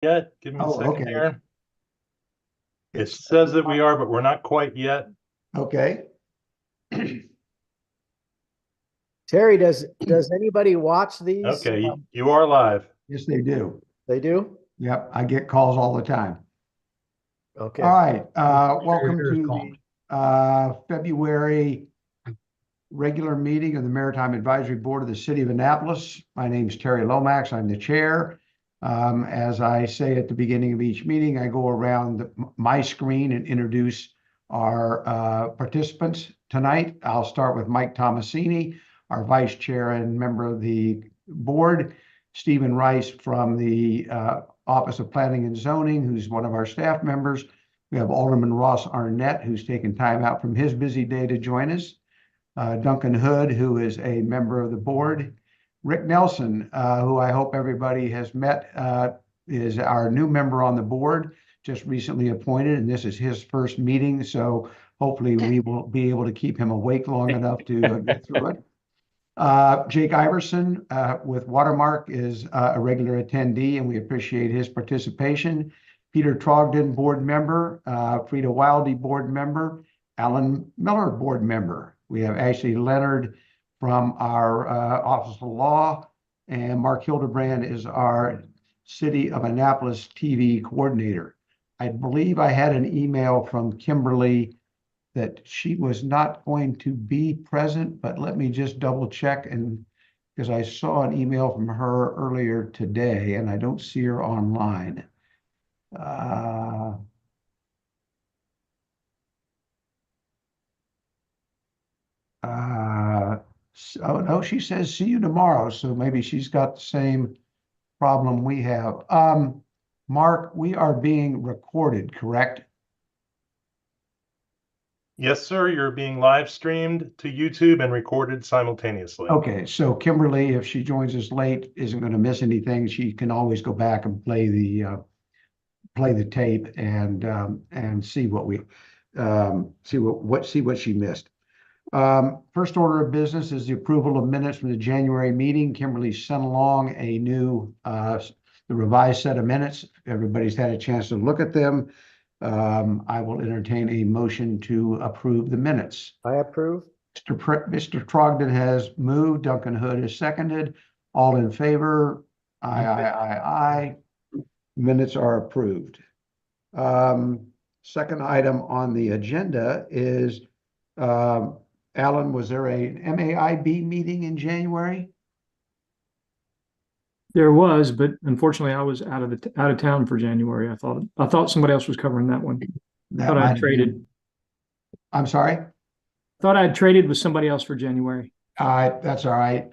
Yet. Give me a Oh, second okay. here. It It's says that we are, but we're not quite yet. okay. Terry, does anybody watch these? Okay, you are live. Yes, they do. They do? Yep, I get calls all the time. All Okay. right. Welcome Your to call. the February regular meeting of the Maritime Advisory Board of the City of Annapolis. My name is Terry Lomax. I'm the chair. As I say at the beginning of each meeting, I go around my screen and introduce our participants tonight. I'll start with Mike Tomasini, our vice chair and member of the board. Stephen Rice from the Office of Planning and Zoning, who's one of our staff members. We have Alderman Ross Arnett, who's taken time out from his busy day to join us. Duncan Hood, who is a member of the board. Rick Nelson, who I hope everybody has met, is our new member on the board, just recently appointed, and this is his first meeting, so hopefully we will be able to keep him awake long enough to get through it. Jake Iverson with Watermark is a regular attendee, and we appreciate his participation. Peter Trogdon, board member. Frida Wildy, board member. Alan Miller, board member. We have Ashley Leonard from our Office of Law, and Mark Hildebrand is our City of Annapolis TV coordinator. I believe I had an email from Kimberly that she was not going to be present, but let me just double check, and because I saw an email from her earlier today and I don't see her online. Oh no, she says see you tomorrow, so maybe she's got the same problem we have. Mark, we are being recorded, correct? Yes, sir. You're being live streamed to YouTube and recorded simultaneously. Okay, so Kimberly, if she joins us late, isn't going to miss anything. She can always go back and play the tape and see what we see what she missed. First order of business is the approval of minutes from the January meeting. Kimberly sent along a new the revised set of minutes. Everybody's had a chance to look at them. I will entertain a motion to approve the minutes. I approve. Mr. Trogdon has moved. Duncan Hood has seconded. All in favor? Aye, aye, aye, aye. Minutes are approved. Second item on the agenda is, Alan, was there a MAIB meeting in January? There was, but unfortunately, I was out of town for January. I thought somebody else was covering that one. That Thought might I'd have traded. been. I'm sorry? Thought I'd traded with somebody else for January. That's all right.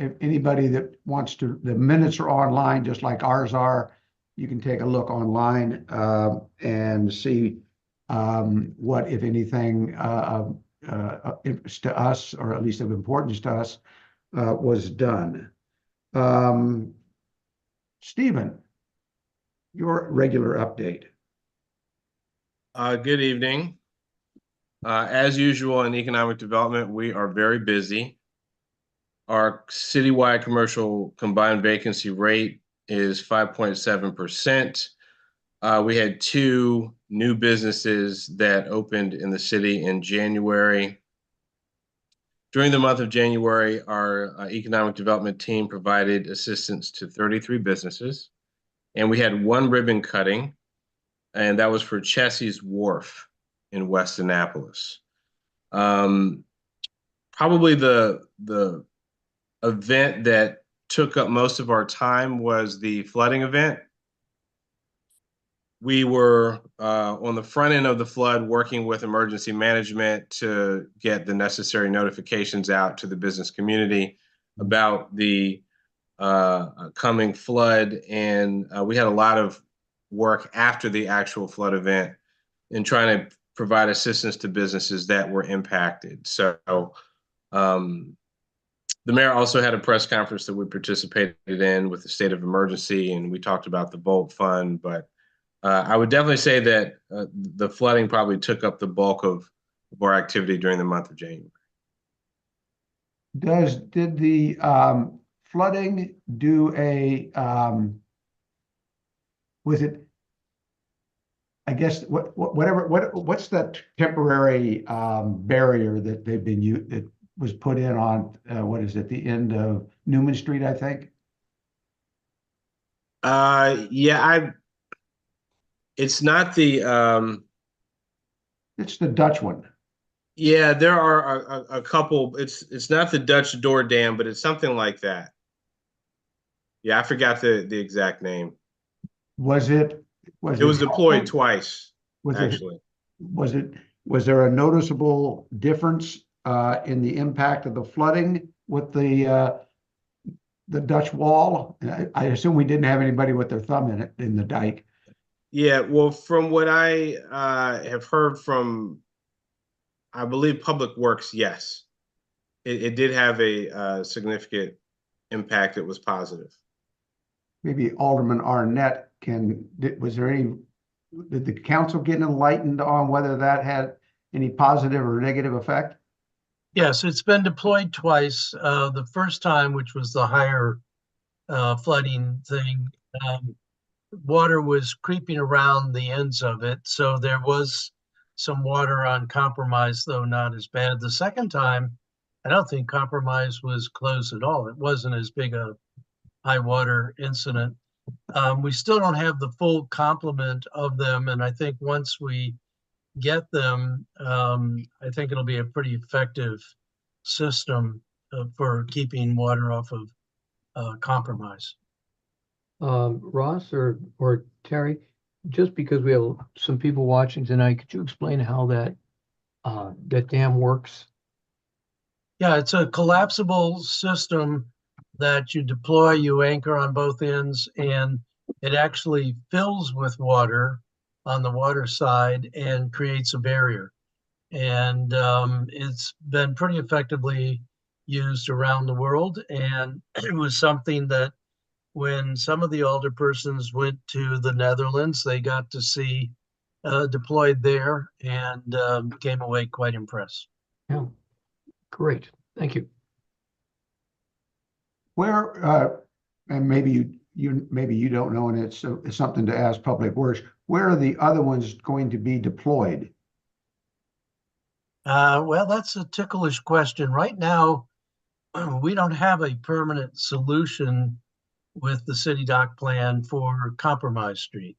If anybody that wants to, the minutes are online, just like ours are. You can take a look online and see what, if anything, to us, or at least of importance to us, was done. Stephen, your regular update. Good evening. As usual in economic development, we are very busy. Our citywide commercial combined vacancy rate is 5.7%. We had 2 new businesses that opened in the city in January. During the month of January, our economic development team provided assistance to 33 businesses, and we had 1 ribbon cutting, and that was for Chessie's Wharf in West Annapolis. Probably the event that took up most of our time was the flooding event. We were on the front end of the flood working with emergency management to get the necessary notifications out to the business community about the coming flood. And we had a lot of work after the actual flood event in trying to provide assistance to businesses that were impacted. So the mayor also had a press conference that we participated in with the state of emergency, and we talked about the Bolt Fund. But I would definitely say that the flooding probably took up the bulk of our activity during the month of January. Did the flooding do a was it, I guess, what's that temporary barrier that they've been that was put in on, what is it, the end of Newman Street, I think? Yeah, it's not the, It's the Dutch one. yeah, there are a couple, it's not the Dutch door dam, but it's something like that. Yeah, I forgot the exact name. Was it, It was deployed twice, was it, actually. was it, was there a noticeable difference in the impact of the flooding with the Dutch wall? I assume we didn't have anybody with their thumb in it, in the dike. Yeah, well, from what I have heard from, I believe Public Works, yes, it did have a significant impact. It was positive. Maybe Alderman Arnett was there any, did the council get enlightened on whether that had any positive or negative effect? Yes, it's been deployed twice. The first time, which was the higher flooding thing, water was creeping around the ends of it. So there was some water on Compromise, though not as bad. The second time, I don't think Compromise was closed at all. It wasn't as big a high water incident. We still don't have the full complement of them. And I think once we get them, I think it'll be a pretty effective system for keeping water off of Compromise. Ross or Terry, just because we have some people watching tonight, could you explain how that dam works? Yeah, it's a collapsible system that you deploy, you anchor on both ends, and it actually fills with water on the water side and creates a barrier. And it's been pretty effectively used around the world. And it was something that when some of the alderpersons went to the Netherlands, they got to see deployed there and came away quite impressed. Yeah, great. Thank you. Where, and maybe you don't know, and it's something to ask Public Works, where are the other ones going to be deployed? Well, that's a ticklish question. Right now, we don't have a permanent solution with the city dock plan for Compromise Street.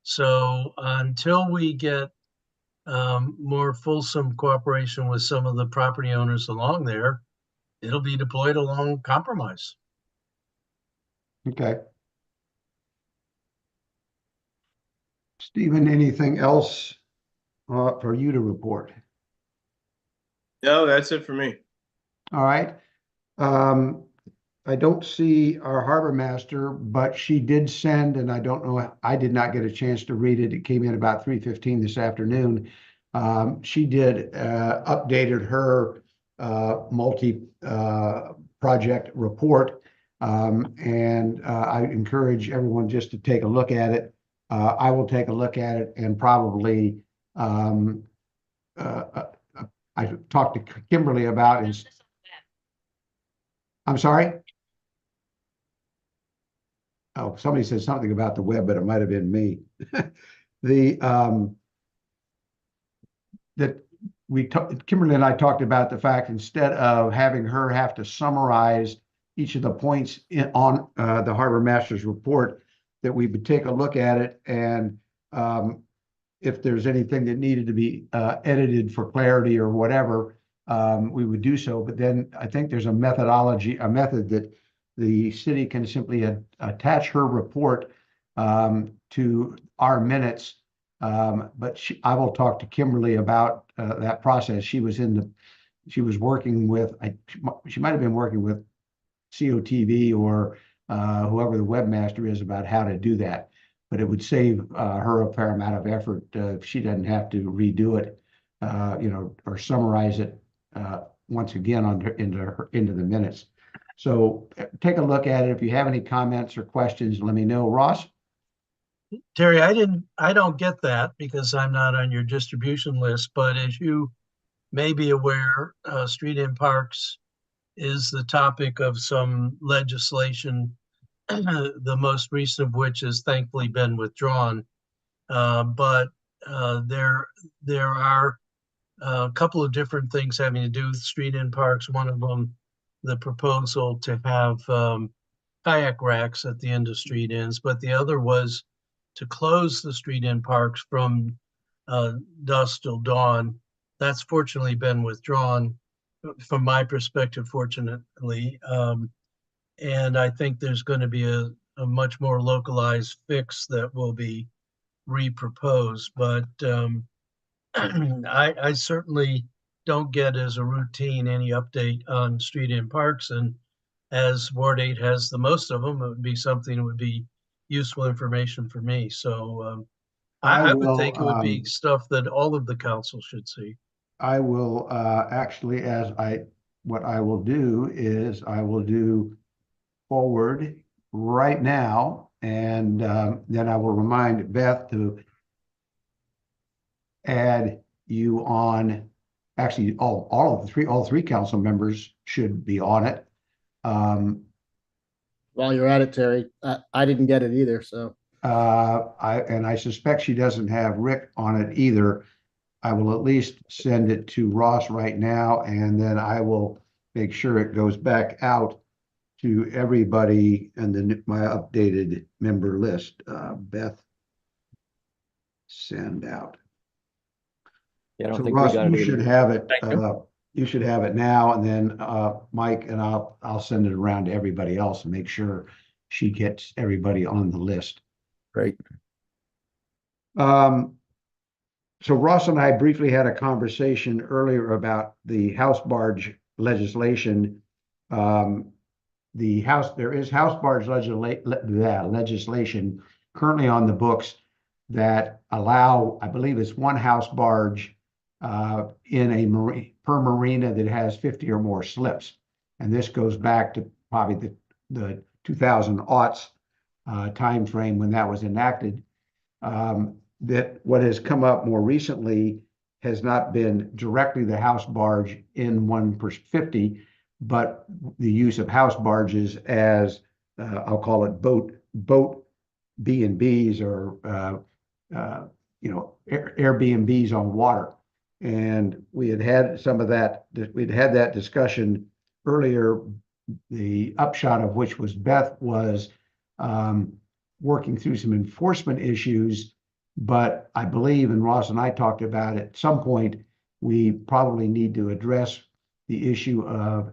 So until we get more fulsome cooperation with some of the property owners along there, it'll be deployed along Compromise. Okay. Stephen, anything else for you to report? No, that's it for me. All right. I don't see our harbor master, but she did send, and I don't know, I did not get a chance to read it. It came in about 3:15 this afternoon. She did updated her multi-project report. And I encourage everyone just to take a look at it. I will take a look at it and probably I talked to Kimberly about is. I'm sorry? Oh, somebody said something about the web, but it might have been me. Kimberly and I talked about the fact, instead of having her have to summarize each of the points on the harbor master's report, that we would take a look at it, and if there's anything that needed to be edited for clarity or whatever, we would do so. But then I think there's a method that the city can simply attach her report to our minutes. But I will talk to Kimberly about that process. She was working with, she might have been working with COTV or whoever the webmaster is about how to do that. But it would save her a fair amount of effort if she doesn't have to redo it, or summarize it once again into the minutes. So take a look at it. If you have any comments or questions, let me know. Ross? Terry, I don't get that because I'm not on your distribution list, but as you may be aware, Street and Parks is the topic of some legislation the most recent of which has thankfully been withdrawn. But there are a couple of different things having to do with street and parks. One of them, the proposal to have kayak racks at the end of street ends, but the other was to close the street end parks from dusk till dawn. That's fortunately been withdrawn from my perspective, fortunately. And I think there's going to be a much more localized fix that will be reproposed. But I certainly don't get as a routine any update on street and parks. And as Ward 8 has the most of them, it would be something that would be useful information for me. So I would think it would be stuff that all of the council should see. I will actually, what I will do is I will do forward right now, and then I will remind Beth to add you on. Actually, all three council members should be on it. While you're at it, Terry, I didn't get it either, so. I suspect she doesn't have Rick on it either. I will at least send it to Ross right now, and then I will make sure it goes back out to everybody and my updated member list. Beth, send out. Yeah, I don't So think Ross, we got you it should either. have it. Thank you. You should have it now, and then Mike and I'll send it around to everybody else and make sure she gets everybody on the list. Great. So Ross and I briefly had a conversation earlier about the house barge legislation. There is house barge legislation currently on the books that allow, I believe it's one house barge in a per marina that has 50 or more slips. And this goes back to probably the 2000 aughts time frame when that was enacted. That what has come up more recently has not been directly the house barge in 1 per 50, but the use of house barges as I'll call it boat B&Bs or Airbnbs on water. And we had some of that. We'd had that discussion earlier. The upshot of which was Beth was working through some enforcement issues. But I believe, and Ross and I talked about it, at some point, we probably need to address the issue of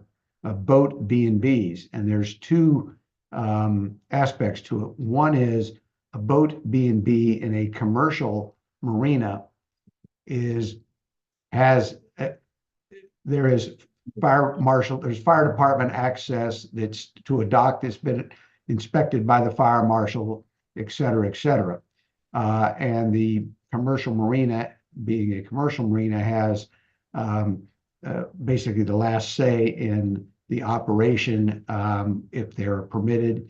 boat B&Bs. And there's two aspects to it. One is a boat B&B in a commercial marina there's fire department access that's to a dock that's been inspected by the fire marshal, et cetera, et cetera. And the commercial marina, being a commercial marina, has basically the last say in the operation if they're permitted.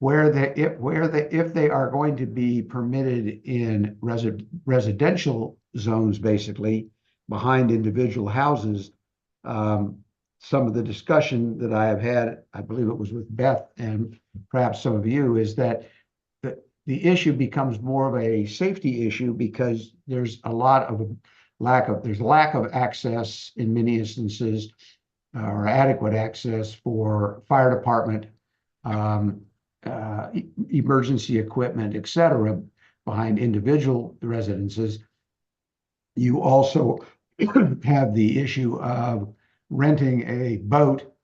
If they are going to be permitted in residential zones, basically behind individual houses, some of the discussion that I have had, I believe it was with Beth and perhaps some of you, is that the issue becomes more of a safety issue because there's a lot of lack of access in many instances, or adequate access for fire department, emergency equipment, et cetera, behind individual residences. You also have the issue of renting a boat,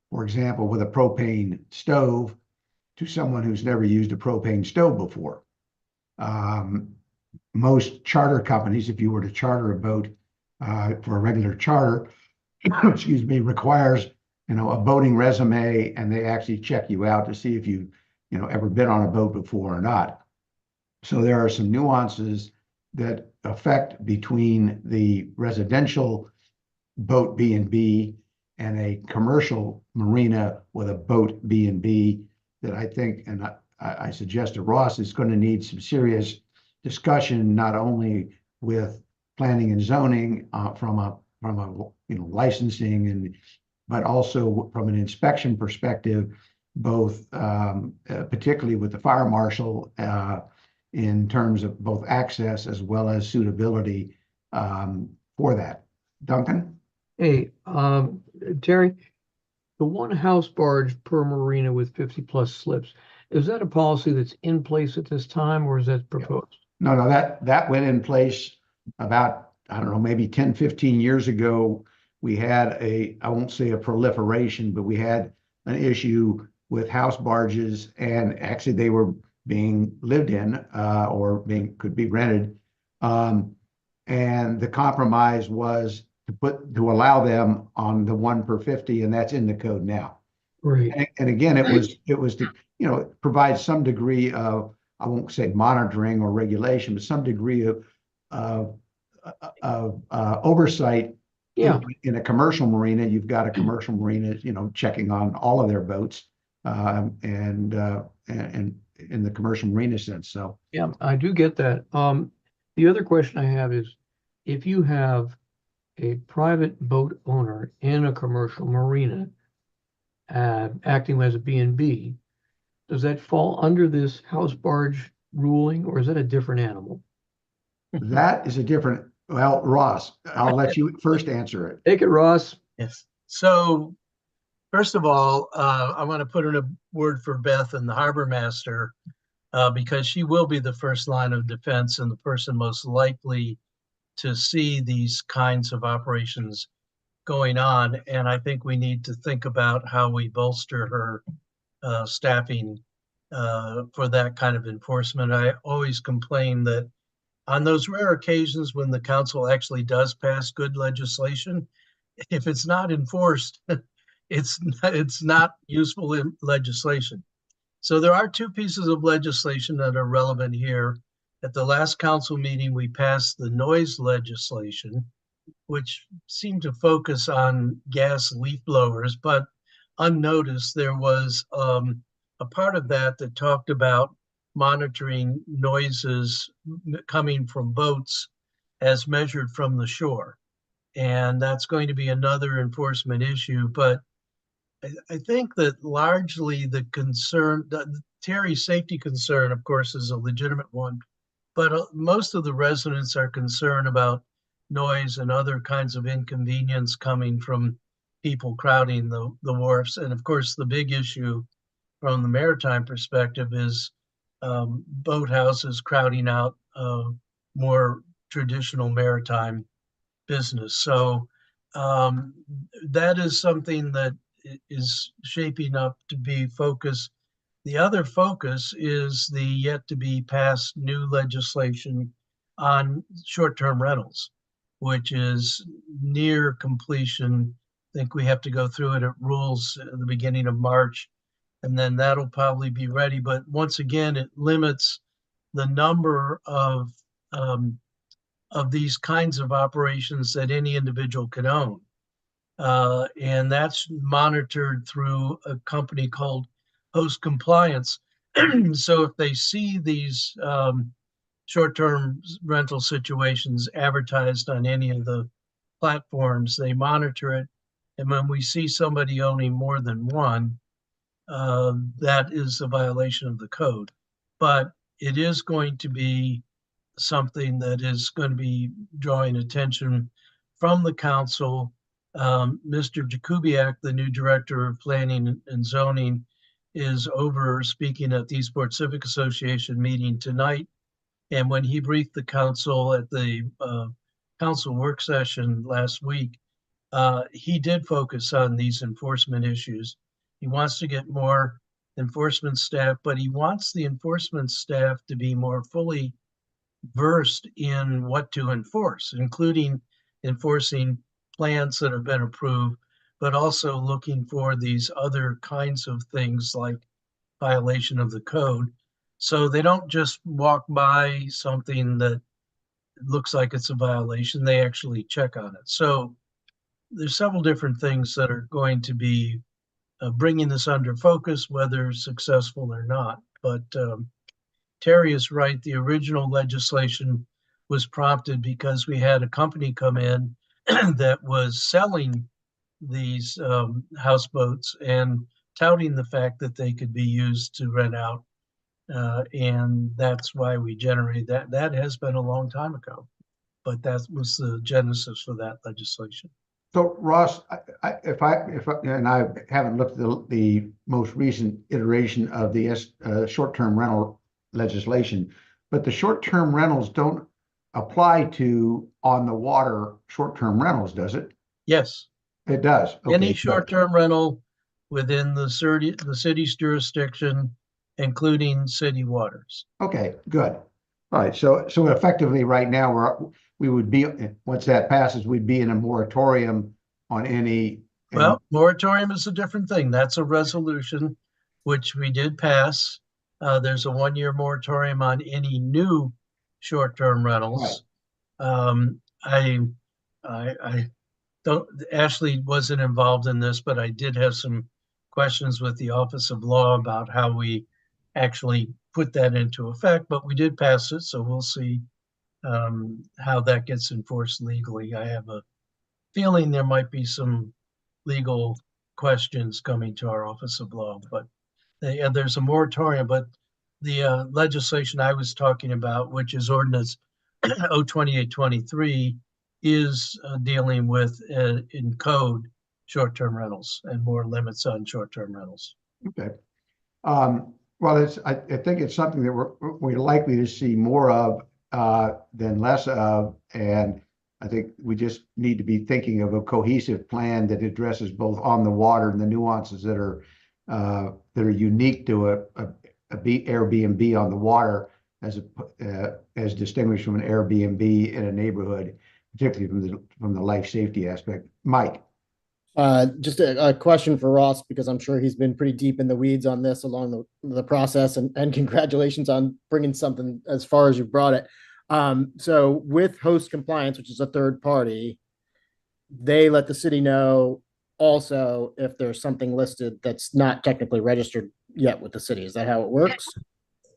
for example, with a propane stove, to someone who's never used a propane stove before. Most charter companies, if you were to charter a boat for a regular charter, excuse me, requires a boating resume, and they actually check you out to see if you ever been on a boat before or not. So there are some nuances that affect between the residential boat B&B and a commercial marina with a boat B&B that I think, and I suggest to Ross, is going to need some serious discussion, not only with planning and zoning from a licensing and but also from an inspection perspective, both particularly with the fire marshal in terms of both access as well as suitability for that. Duncan? Hey, Terry, the one house barge per marina with 50+ slips, is that a policy that's in place at this time, or is that proposed? No, that went in place about, I don't know, maybe 10, 15 years ago. We had I won't say a proliferation, but we had an issue with house barges, and actually they were being lived in or could be rented. And the compromise was to allow them on the 1 per 50, and that's in the code now. Right. And again, it was to, provide some degree of, I won't say monitoring or regulation, but some degree of oversight. Yeah. In a commercial marina, you've got a commercial marina, checking on all of their boats, and in the commercial marina sense. So Yeah, I do get that. The other question I have is, if you have a private boat owner in a commercial marina, acting as a B&B, does that fall under this house barge ruling, or is that a different animal? that is a different. Well, Ross, I'll let you first answer it. Take it, Ross. Yes. So first of all, I want to put in a word for Beth and the harbor master, because she will be the first line of defense and the person most likely to see these kinds of operations going on. And I think we need to think about how we bolster her staffing for that kind of enforcement. I always complain that on those rare occasions when the council actually does pass good legislation, if it's not enforced, it's not useful legislation. So there are two pieces of legislation that are relevant here. At the last council meeting, we passed the noise legislation, which seemed to focus on gas leaf blowers, but unnoticed there was a part of that that talked about monitoring noises coming from boats as measured from the shore. And that's going to be another enforcement issue. But I think that largely the concern, Terry's safety concern, of course, is a legitimate one. But most of the residents are concerned about noise and other kinds of inconvenience coming from people crowding the wharfs. And of course, the big issue from the maritime perspective is boathouses crowding out more traditional maritime business. So that is something that is shaping up to be focused. The other focus is the yet to be passed new legislation on short-term rentals, which is near completion. I think we have to go through it at rules at the beginning of March, and then that'll probably be ready. But once again, it limits the number of these kinds of operations that any individual can own. And that's monitored through a company called Host Compliance. So if they see these short-term rental situations advertised on any of the platforms, they monitor it. And when we see somebody owning more than one, that is a violation of the code. But it is going to be something that is going to be drawing attention from the council. Mr. Jakubiak, the new director of planning and zoning, is over speaking at the Eastport Civic Association meeting tonight. And when he briefed the council at the council work session last week, he did focus on these enforcement issues. He wants to get more enforcement staff, but he wants the enforcement staff to be more fully versed in what to enforce, including enforcing plans that have been approved, but also looking for these other kinds of things like violation of the code. So they don't just walk by something that looks like it's a violation, they actually check on it. So there's several different things that are going to be bringing this under focus, whether successful or not. But Terry is right. The original legislation was prompted because we had a company come in that was selling these houseboats and touting the fact that they could be used to rent out. And that's why we generated that. That has been a long time ago, but that was the genesis for that legislation. So Ross, and I haven't looked at the most recent iteration of the short-term rental legislation, but the short-term rentals don't apply to on the water short-term rentals, does it? Yes, It does. Okay, any good. short-term rental within the city's jurisdiction, including city waters. Okay, good. All right, so effectively right now we would be, once that passes, we'd be in a moratorium on any. Well, moratorium is a different thing. That's a resolution which we did pass. There's a 1-year moratorium on any new short-term rentals. I don't, Ashley wasn't involved in this, but I did have some questions with the Office of Law about how we actually put that into effect, but we did pass it, so we'll see how that gets enforced legally. I have a feeling there might be some legal questions coming to our Office of Law, but there's a moratorium. But the legislation I was talking about, which is ordinance 02823, is dealing with in code short-term rentals and more limits on short-term rentals. Okay. Well, I think it's something that we're likely to see more of than less of, and I think we just need to be thinking of a cohesive plan that addresses both on the water and the nuances that are unique to a Airbnb on the water as distinguished from an Airbnb in a neighborhood, particularly from the life safety aspect. Mike. Just a question for Ross, because I'm sure he's been pretty deep in the weeds on this along the process, and congratulations on bringing something as far as you brought it. So with host compliance, which is a third party, they let the city know also if there's something listed that's not technically registered yet with the city. Is that how it works?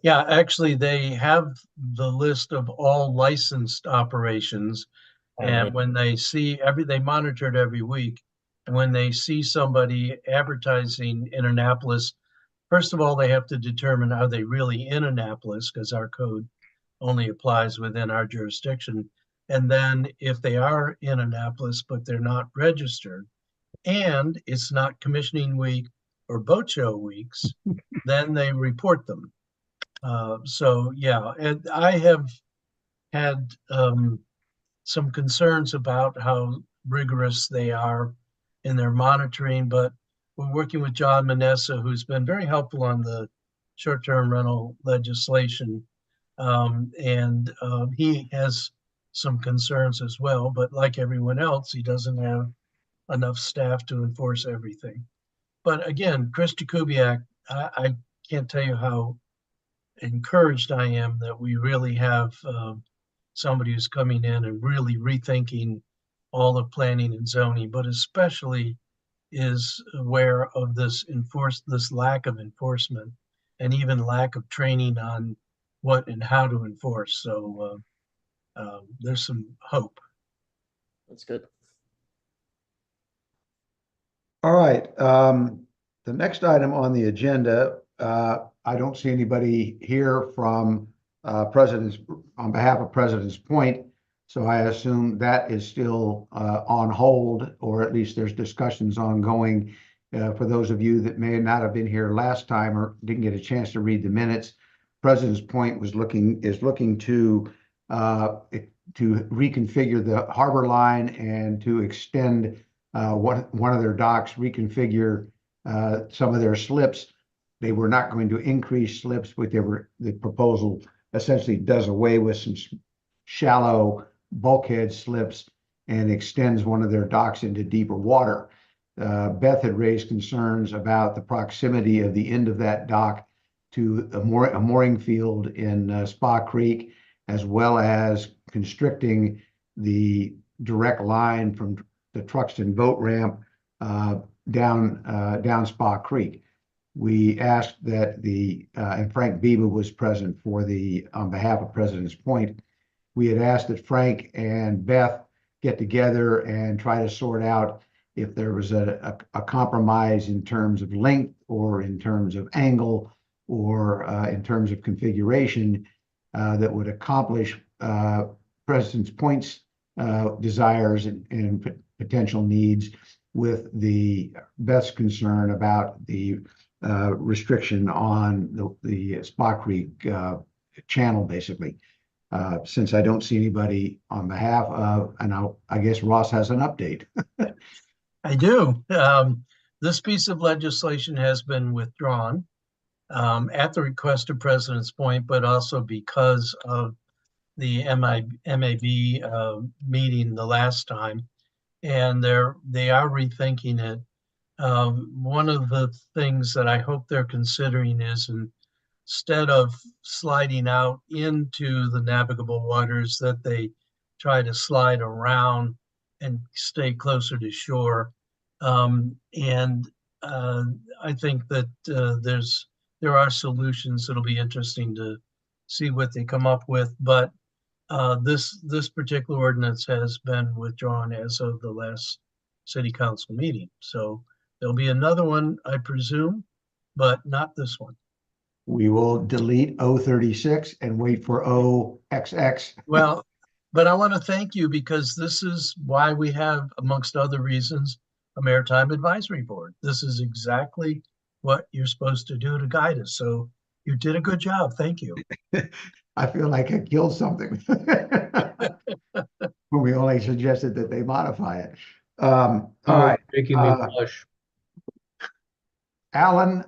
Yeah, actually, they have the list of all licensed operations. And when they see they monitor it every week. And when they see somebody advertising in Annapolis, first of all, they have to determine, are they really in Annapolis? Because our code only applies within our jurisdiction. And then if they are in Annapolis, but they're not registered, and it's not commissioning week or boat show weeks, then they report them. So yeah, and I have had some concerns about how rigorous they are in their monitoring, but we're working with John Manessa, who's been very helpful on the short-term rental legislation. And he has some concerns as well, but like everyone else, he doesn't have enough staff to enforce everything. But again, Chris Jakubiak, I can't tell you how encouraged I am that we really have somebody who's coming in and really rethinking all of planning and zoning, but especially is aware of this lack of enforcement and even lack of training on what and how to enforce. So there's some hope. That's good. All right. The next item on the agenda, I don't see anybody here from on behalf of President's Point. So I assume that is still on hold, or at least there's discussions ongoing. For those of you that may not have been here last time or didn't get a chance to read the minutes, President's Point is looking to reconfigure the harbor line and to extend one of their docks, reconfigure some of their slips. They were not going to increase slips, but the proposal essentially does away with some shallow bulkhead slips and extends one of their docks into deeper water. Beth had raised concerns about the proximity of the end of that dock to a mooring field in Spa Creek, as well as constricting the direct line from the Truxton boat ramp down Spa Creek. We asked that and Frank Biba was present on behalf of President's Point. We had asked that Frank and Beth get together and try to sort out if there was a compromise in terms of length or in terms of angle or in terms of configuration that would accomplish President Point's desires and potential needs with the best concern about the restriction on the Spa Creek channel, basically. Since I don't see anybody on behalf of, and I guess Ross has an update. I do. This piece of legislation has been withdrawn at the request of President's Point, but also because of the MAB meeting the last time, and they are rethinking it. One of the things that I hope they're considering is instead of sliding out into the navigable waters, that they try to slide around and stay closer to shore. And I think that there are solutions that'll be interesting to see what they come up with. But this particular ordinance has been withdrawn as of the last city council meeting. So there'll be another one, I presume, but not this one. We will delete 036 and wait for 0XX. Well, but I want to thank you because this is why we have, amongst other reasons, a Maritime Advisory Board. This is exactly what you're supposed to do to guide us. So you did a good job. Thank you. I feel like I killed something. When we only suggested that they modify it. All right. Making me blush. Alan,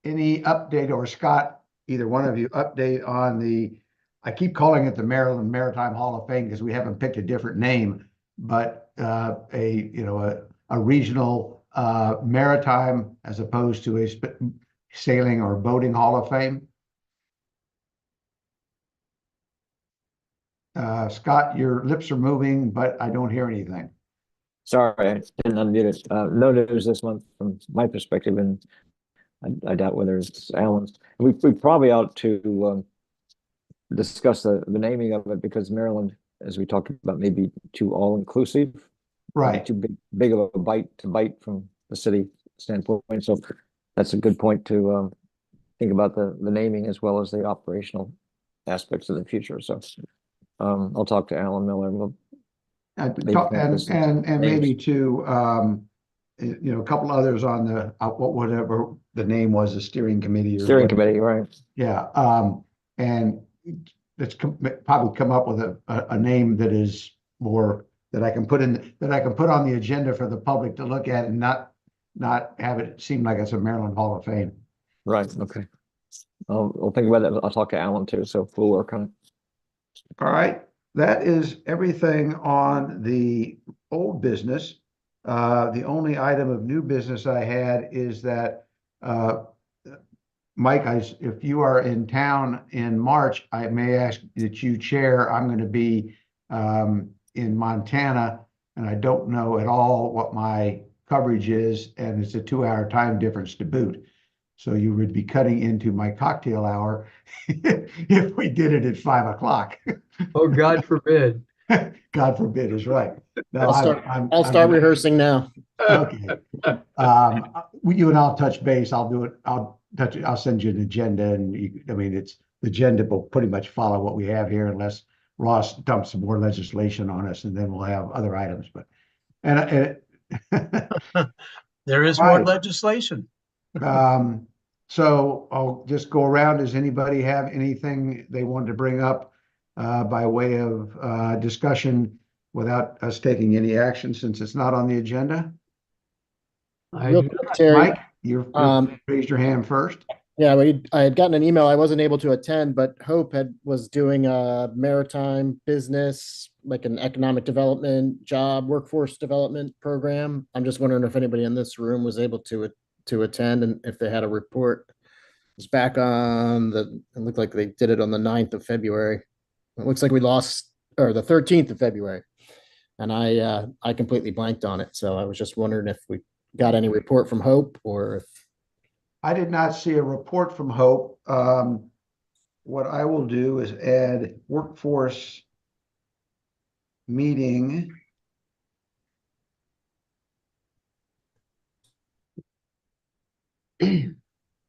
any update, or Scott, either one of you, update on I keep calling it the Maryland Maritime Hall of Fame because we haven't picked a different name, but a regional maritime as opposed to a sailing or boating Hall of Fame. Scott, your lips are moving, but I don't hear anything. Sorry, I didn't unmute it. No news this month from my perspective, and I doubt whether it's Alan's. We probably ought to discuss the naming of it, because Maryland, as we talked about, may be too all-inclusive. Right. Too big of a bite to bite from the city standpoint. So that's a good point to think about the naming as well as the operational aspects of the future. So I'll talk to Alan Miller. And maybe too, a couple others on the whatever the name was, the steering committee. Steering committee, right? Yeah, and let's probably come up with a name that is more that I can put on the agenda for the public to look at, and not have it seem like it's a Maryland Hall of Fame. Right. Okay. I'll think about that. I'll talk to Alan too. So we'll work on it. All right. That is everything on the old business. The only item of new business I had is that, Mike, if you are in town in March, I may ask that you chair. I'm going to be in Montana, and I don't know at all what my coverage is, and it's a 2-hour time difference to boot. So you would be cutting into my cocktail hour if we did it at 5 o'clock. Oh, God forbid. God forbid is right. No, I'll start rehearsing now. Okay. You and I'll touch base. I'll do it. I'll send you an agenda, and the agenda will pretty much follow what we have here, unless Ross dumps some more legislation on us, and then we'll have other items. But there is more legislation. So I'll just go around. Does anybody have anything they wanted to bring up by way of discussion without us taking any action, since it's not on the agenda? Real quick, Terry, Mike, you raised your hand first. Yeah, I had gotten an email. I wasn't able to attend, but Hope was doing a maritime business, like an economic development, workforce development program. I'm just wondering if anybody in this room was able to attend, and if they had a report. It's back on it looked like they did it on the 9th of February. It looks like we lost, or the 13th of February. And I completely blanked on it. So I was just wondering if we got any report from Hope, or if. I did not see a report from Hope. What I will do is add workforce meeting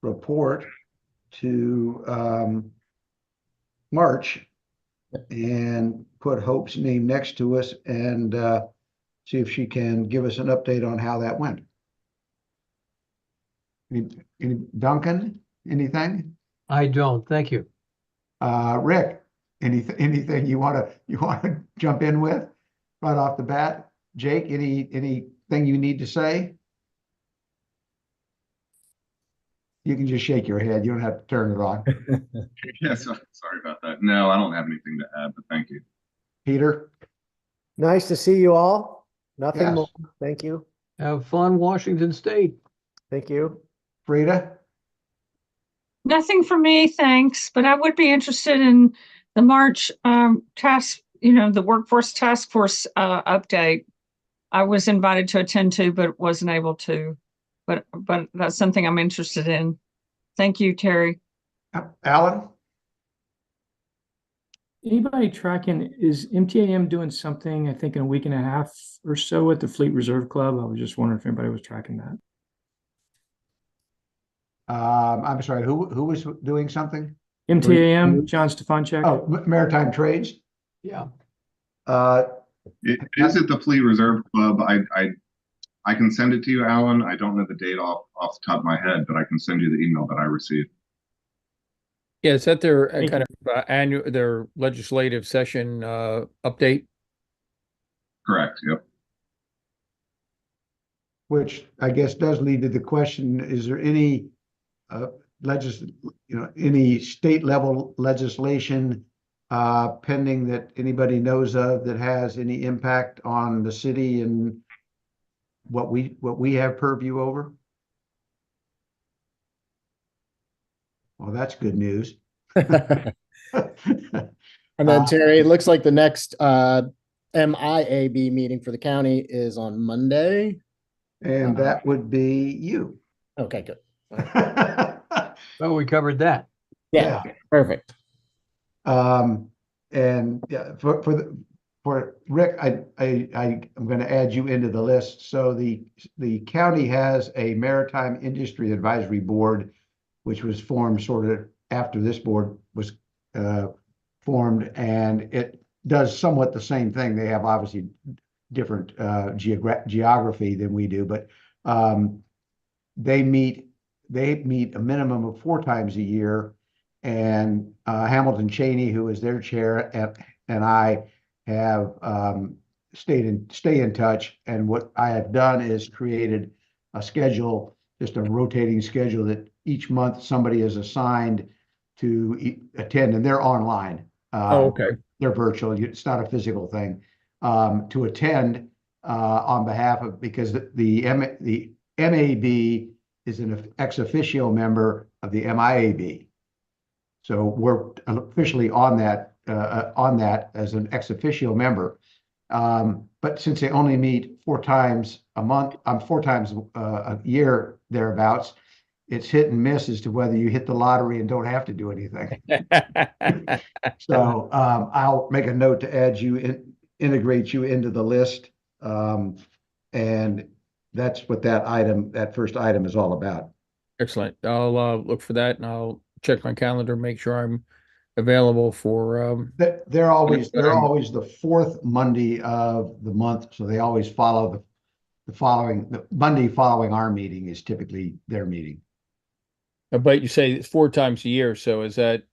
report to March and put Hope's name next to us and see if she can give us an update on how that went. Duncan, anything? I don't, thank you. Rick, anything you want to jump in with right off the bat? Jake, anything you need to say? You can just shake your head. You don't have to turn it on. Yes, sorry about that. No, I don't have anything to add, but thank you. Peter? Nice to see you all. Nothing Yes. more. Thank you. Have fun, Washington State. Thank you. Frida? Nothing for me, thanks, but I would be interested in the March task, the workforce task force update. I was invited to attend to, but wasn't able to. But that's something I'm interested in. Thank you, Terry. Alan? Anybody tracking, is MTAM doing something, I think in a week and a half or so at the Fleet Reserve Club? I was just wondering if anybody was tracking that. I'm sorry, who was doing something? MTAM, John Stefanchek. Oh, Maritime Trades? Yeah. Is it the Fleet Reserve Club? I can send it to you, Alan. I don't know the date off the top of my head, but I can send you the email that I received. Yeah, is that their Thank kind of annual, their legislative session update? Correct. Yep. Which I guess does lead to the question, is there any any state level legislation pending that anybody knows of that has any impact on the city and what we have purview over? Well, that's good news. And then Terry, it looks like the next MIAB meeting for the county is on Monday. And that would be you. Okay, good. Well, we covered that. Yeah, perfect. And yeah, for Rick, I'm going to add you into the list. So the county has a Maritime Industry Advisory Board, which was formed sort of after this board was formed, and it does somewhat the same thing. They have obviously different geography than we do, but they meet a minimum of 4 times a year, and Hamilton Cheney, who is their chair, and I have stay in touch. And what I have done is created a schedule, just a rotating schedule, that each month somebody is assigned to attend, and they're online. Oh, okay. They're virtual. It's not a physical thing. To attend on behalf of, because the MAB is an ex officio member of the MIAB. So we're officially on that as an ex officio member. But since they only meet 4 times a month, 4 times a year thereabouts, it's hit and miss as to whether you hit the lottery and don't have to do anything. So I'll make a note to add you integrate you into the list. And that's what that first item is all about. Excellent. I'll look for that and I'll check my calendar, make sure I'm available for They're always the 4th Monday of the month, so they always follow the Monday following our meeting is typically their meeting. but you say it's 4 times a year, so is that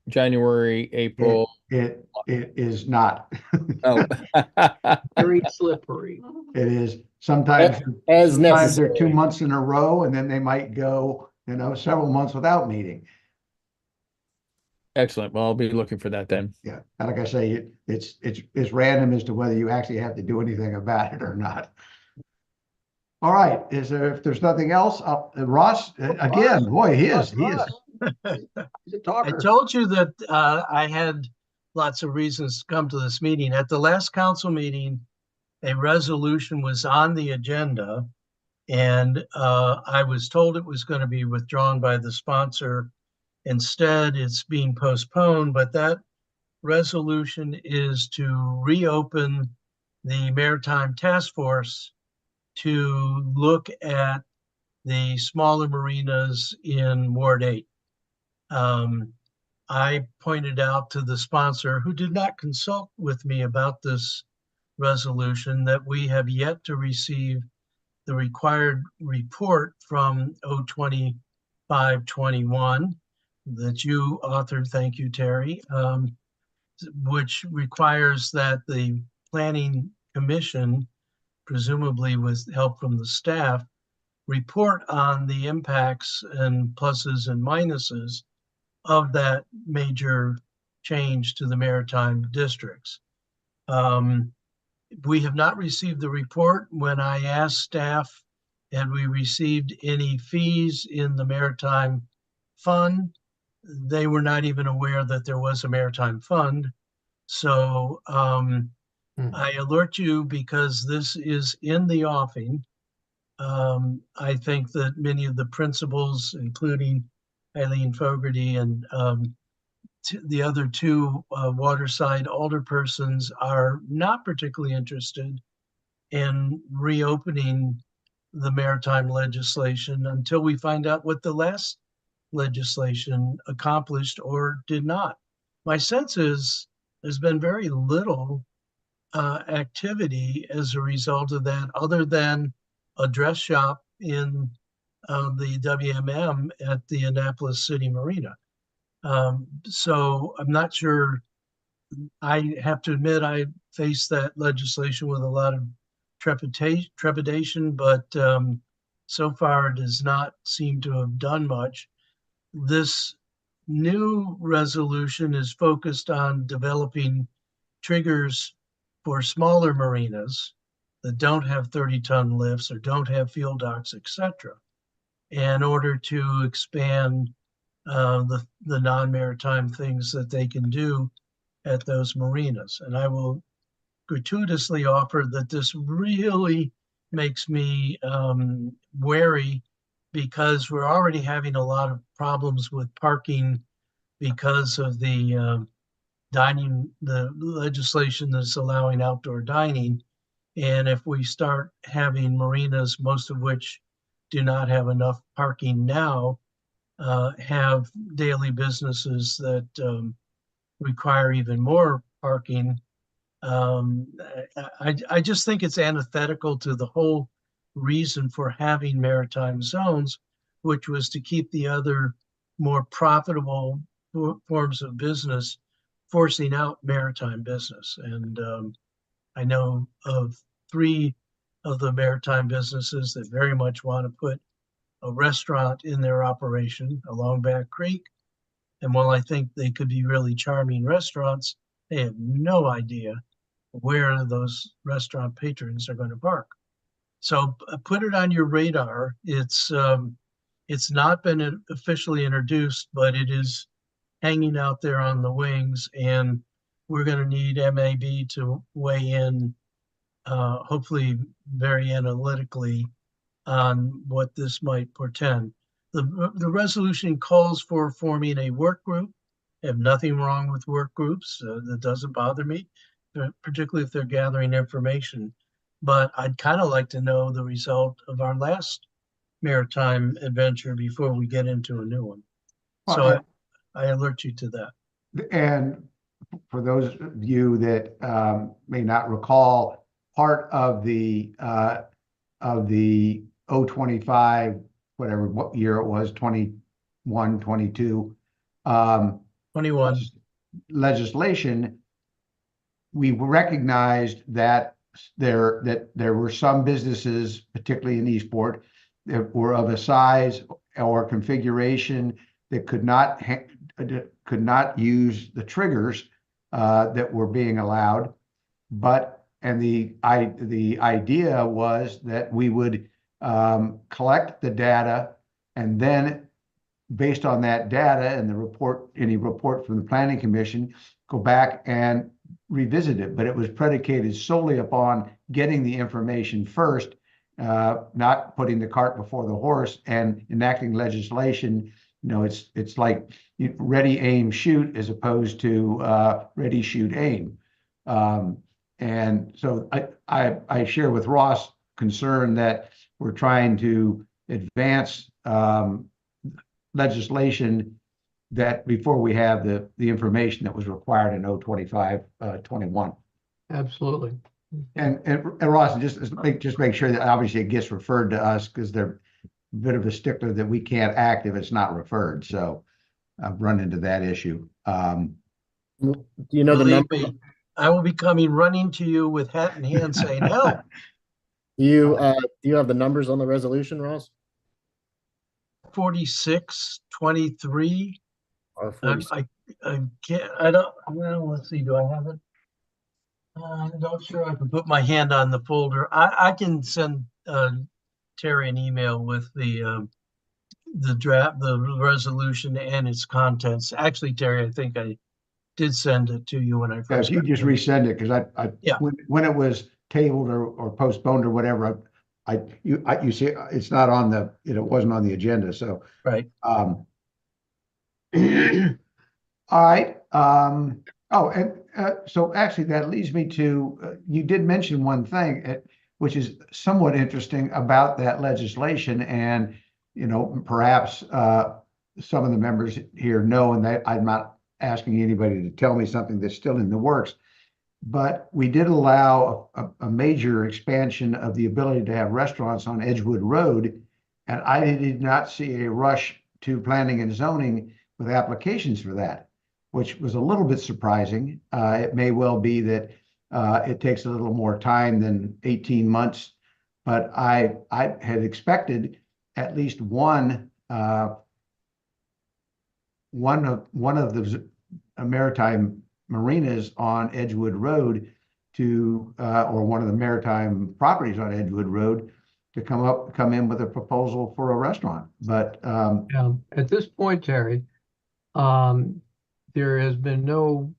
January, April? It is not. Oh. Very slippery. It is sometimes As sometimes they're necessary. 2 months in a row, and then they might go, several months without meeting. Excellent. Well, I'll be looking for that then. Yeah, and like I say, it's random as to whether you actually have to do anything about it or not. All right, if there's nothing else, Ross, again, boy, he is. He's a I talker. told you that I had lots of reasons to come to this meeting. At the last council meeting, a resolution was on the agenda, and I was told it was going to be withdrawn by the sponsor. Instead, it's being postponed, but that resolution is to reopen the Maritime Task Force to look at the smaller marinas in Ward 8. I pointed out to the sponsor, who did not consult with me about this resolution, that we have yet to receive the required report from 02521 that you authored, thank you, Terry, which requires that the Planning Commission, presumably with help from the staff, report on the impacts and pluses and minuses of that major change to the maritime districts. We have not received the report. When I asked staff, had we received any fees in the maritime fund, they were not even aware that there was a maritime fund. So I alert you because this is in the offing. I think that many of the principals, including Eileen Fogarty and the other two waterside alderpersons, are not particularly interested in reopening the maritime legislation until we find out what the last legislation accomplished or did not. My sense is there's been very little activity as a result of that, other than a dress shop in the WMM at the Annapolis City Marina. So I'm not sure. I have to admit, I faced that legislation with a lot of trepidation, but so far it does not seem to have done much. This new resolution is focused on developing triggers for smaller marinas that don't have 30-ton lifts or don't have field docks, etc., in order to expand the non-maritime things that they can do at those marinas. And I will gratuitously offer that this really makes me wary, because we're already having a lot of problems with parking because of the dining, the legislation that's allowing outdoor dining. And if we start having marinas, most of which do not have enough parking now, have daily businesses that require even more parking, I just think it's antithetical to the whole reason for having maritime zones, which was to keep the other more profitable forms of business forcing out maritime business. And I know of 3 of the maritime businesses that very much want to put a restaurant in their operation along Back Creek. And while I think they could be really charming restaurants, they have no idea where those restaurant patrons are going to park. So put it on your radar. It's not been officially introduced, but it is hanging out there on the wings, and we're going to need MAB to weigh in, hopefully very analytically, on what this might portend. The resolution calls for forming a work group. I have nothing wrong with work groups. That doesn't bother me, particularly if they're gathering information. But I'd kind of like to know the result of our last maritime adventure before we get into a new one. So I alert you to that. And for those of you that may not recall, part of the 025, whatever what year it was, 21, 22, 21 legislation, we recognized that there were some businesses, particularly in Eastport, that were of a size or configuration that could not use the triggers that were being allowed. And the idea was that we would collect the data, and then based on that data and the report, any report from the Planning Commission, go back and revisit it. But it was predicated solely upon getting the information first, not putting the cart before the horse and enacting legislation. You know, it's like ready, aim, shoot, as opposed to ready, shoot, aim. And so I share with Ross concern that we're trying to advance legislation that before we have the information that was required in 025-21. Absolutely. And Ross, just make sure that obviously it gets referred to us because they're a bit of a stickler that we can't act if it's not referred. So I've run into that issue. Do you know the Believe number? me, I will be coming running to you with hat in hand saying, help. Do you have the numbers on the resolution, Ross? 4623. Or I can't, I don't, well, let's see, do I have it? I'm not sure I can put my hand on the folder. I can send Terry an email with the draft, the resolution and its contents. Actually, Terry, I think I did send it to you when I Yeah, first. if you just resend it, because Yeah. when it was tabled or postponed or whatever, you see, it's not on the, it wasn't on the agenda, so. Right. All right, oh, and so actually that leads me to, you did mention one thing, which is somewhat interesting about that legislation, and, perhaps some of the members here know, and I'm not asking anybody to tell me something that's still in the works, but we did allow a major expansion of the ability to have restaurants on Edgewood Road, and I did not see a rush to planning and zoning with applications for that, which was a little bit surprising. It may well be that it takes a little more time than 18 months, but I had expected at least one of the maritime marinas on Edgewood Road or one of the maritime properties on Edgewood Road to come in with a proposal for a restaurant. But at this point, Terry, there has been no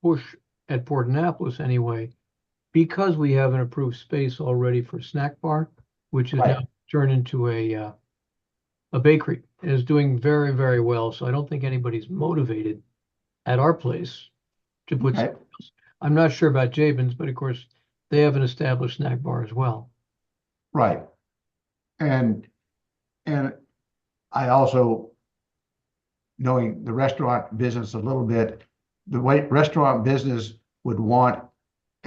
push at Port Annapolis anyway, because we have an approved space already for snack bar, which is now turned into a bakery. It is doing very, very well. So I don't think anybody's motivated at our place to put something else. I'm not sure about Jabin's, but of course they have an established snack bar as well. Right. And I also, knowing the restaurant business a little bit, the way restaurant business would want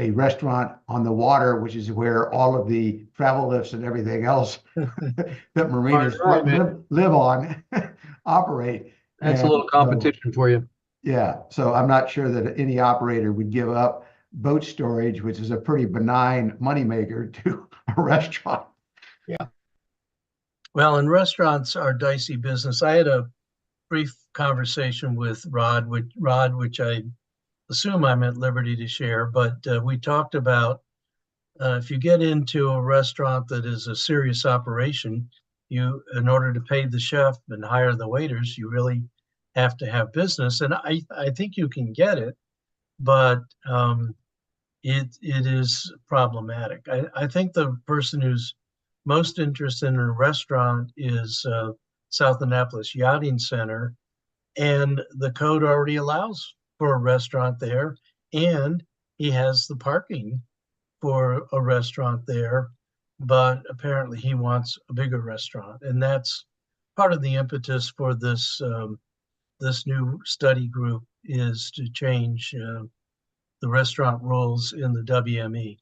a restaurant on the water, which is where all of the travel lifts and everything else that marinas live on operate. That's a little competition for you. Yeah, so I'm not sure that any operator would give up boat storage, which is a pretty benign moneymaker, to a restaurant. Yeah. Well, and restaurants are dicey business. I had a brief conversation with Rod, which I assume I'm at liberty to share, but we talked about if you get into a restaurant that is a serious operation, in order to pay the chef and hire the waiters, you really have to have business. And I think you can get it, but it is problematic. I think the person who's most interested in a restaurant is South Annapolis Yachting Center, and the code already allows for a restaurant there, and he has the parking for a restaurant there, but apparently he wants a bigger restaurant, and that's part of the impetus for this this new study group, is to change the restaurant rules in the WME.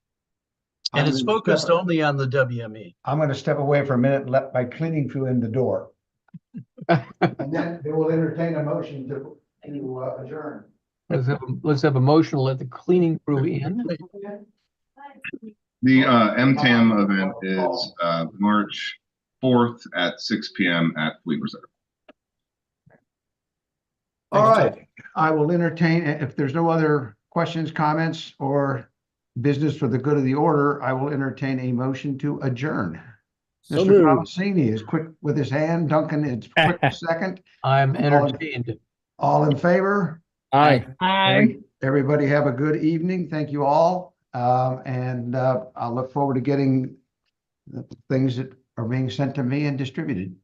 And it's focused only on the WME. I'm going to step away for a minute and let my cleaning crew in the door. And then they will entertain a motion to adjourn. Let's have a motion to let the cleaning crew in. The MTAM event is March 4th at 6 p.m. at Fleet Reserve. All right, I will entertain, if there's no other questions, comments, or business for the good of the order, I will entertain a motion to adjourn. So Mr. moved. Tomasini is quick with his hand. Duncan is quick second. I'm entertained. All in favor? Aye. Aye. Everybody have a good evening. Thank you all. And I'll look forward to getting the things that are being sent to me and distributed.